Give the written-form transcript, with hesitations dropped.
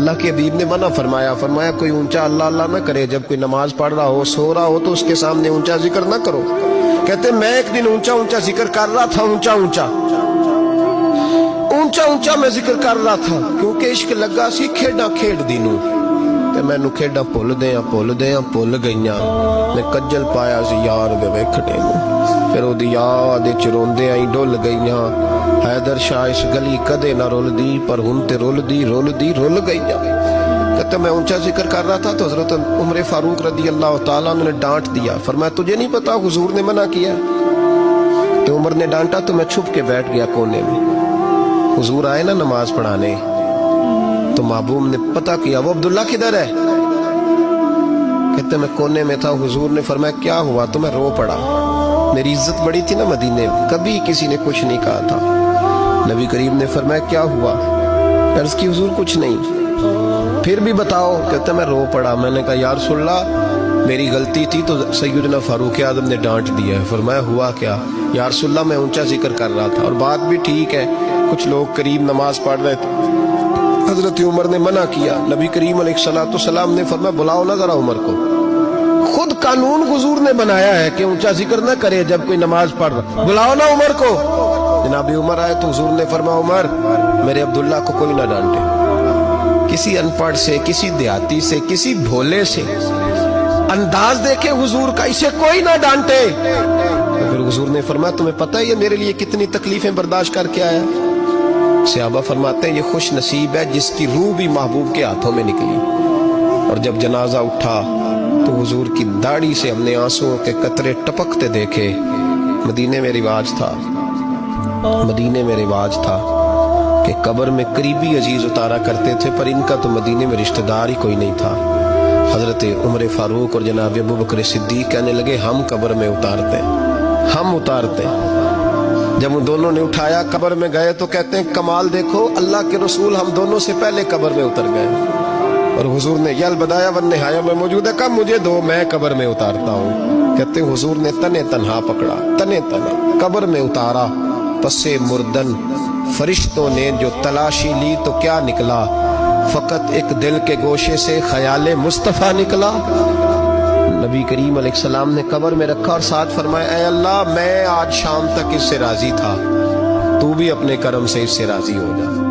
اللہ کے حبیب نے منع فرمایا، فرمایا کوئی اونچا اللہ اللہ نہ کرے، جب کوئی نماز پڑھ رہا ہو سو رہا ہو تو اس کے سامنے اونچا ذکر نہ کرو۔ کہتے میں ایک دن اونچا اونچا ذکر کر رہا تھا، اونچا اونچا میں ذکر کر رہا تھا، کیونکہ عشق لگا سی کھیڈا کھیڈ دینوں تے مینوں کھیڈا بھول گئیاں، میں کجل پایا سی یار دے ویکھنے نوں، پھر او دی یاد وچ روندیاں ہی ڈل گئیاں، حیدر شاہ اس گلی کدے نہ رول دی، پر ہن تے رول گئیاں۔ کہتے میں اونچا ذکر کر رہا تھا تو حضرت عمر فاروق رضی اللہ تعالیٰ عنہ نے ڈانٹ دیا، فرمایا تجھے نہیں پتا حضور نے منع کیا؟ تو عمر نے ڈانٹا تو میں چھپ کے بیٹھ گیا کونے میں۔ حضور آئے نا نماز پڑھانے تو محبوب نے پتا کیا وہ عبداللہ کدھر ہے؟ کہتے میں کونے میں تھا، حضور نے فرمایا کیا ہوا؟ تو میں رو پڑا، میری عزت بڑی تھی نا مدینے میں، کبھی کسی نے کچھ نہیں کہا تھا۔ نبی کریم نے فرمایا کیا ہوا؟ عرض کی حضور کچھ نہیں۔ پھر بھی بتاؤ؟ کہتا میں رو پڑا، میں نے کہا یا رسول اللہ میری غلطی تھی تو سیدنا فاروق اعظم نے ڈانٹ دیا ہے۔ فرمایا ہوا کیا؟ یا رسول اللہ میں اونچا ذکر کر رہا تھا، اور بات بھی ٹھیک ہے، کچھ لوگ قریب نماز پڑھ رہے تھے، حضرت عمر نے منع کیا، نبی کریم علیہ السلام نے فرمایا بلاؤ نہ ذرا عمر کو۔ خود قانون حضور نے بنایا ہے کہ اونچا ذکر نہ کرے جب کوئی نماز پڑھ رہا، بلاؤ نا عمر کو۔ جناب عمر آئے تو حضور نے فرمایا عمر میرے عبداللہ کو کوئی نہ ڈانٹے، کسی ان پڑھ سے، کسی دیہاتی سے، کسی بھولے سے انداز دیکھے حضور کا، اسے کوئی نہ ڈانٹے۔ پھر حضور نے فرمایا تمہیں پتہ ہے یہ میرے لیے کتنی تکلیفیں برداشت کر کے آیا؟ صحابہ فرماتے ہیں یہ خوش نصیب ہے جس کی روح بھی محبوب کے ہاتھوں میں نکلی۔ اور جب جنازہ اٹھا تو حضور کی داڑھی سے ہم نے آنسوں کے قطرے ٹپکتے دیکھے۔ مدینے میں رواج تھا کہ قبر میں قریبی عزیز اتارا کرتے تھے، پر ان کا تو مدینے میں رشتہ دار ہی کوئی نہیں تھا۔ حضرت عمر فاروق اور جناب ابو بکر صدیق کہنے لگے ہم قبر میں اتارتے۔ جب ان دونوں نے اٹھایا قبر میں گئے تو کہتے ہیں کمال دیکھو اللہ کے رسول ہم دونوں سے پہلے قبر میں اتر گئے، اور حضور نے یہ البدایہ والنہایہ میں موجود ہے، کب مجھے دو میں قبر میں اتارتا ہوں۔ کہتے ہیں حضور نے تنے تنہا پکڑا، تنے تنہا قبر میں اتارا، پسے مردن فرشتوں نے جو تلاشی لی تو کیا نکلا؟ فقط ایک دل کے گوشے سے خیال مصطفیٰ نکلا۔ نبی کریم علیہ السلام نے قبر میں رکھا اور ساتھ فرمایا اے اللہ میں آج شام تک اس سے راضی تھا، تو بھی اپنے کرم سے اس سے راضی ہو جا۔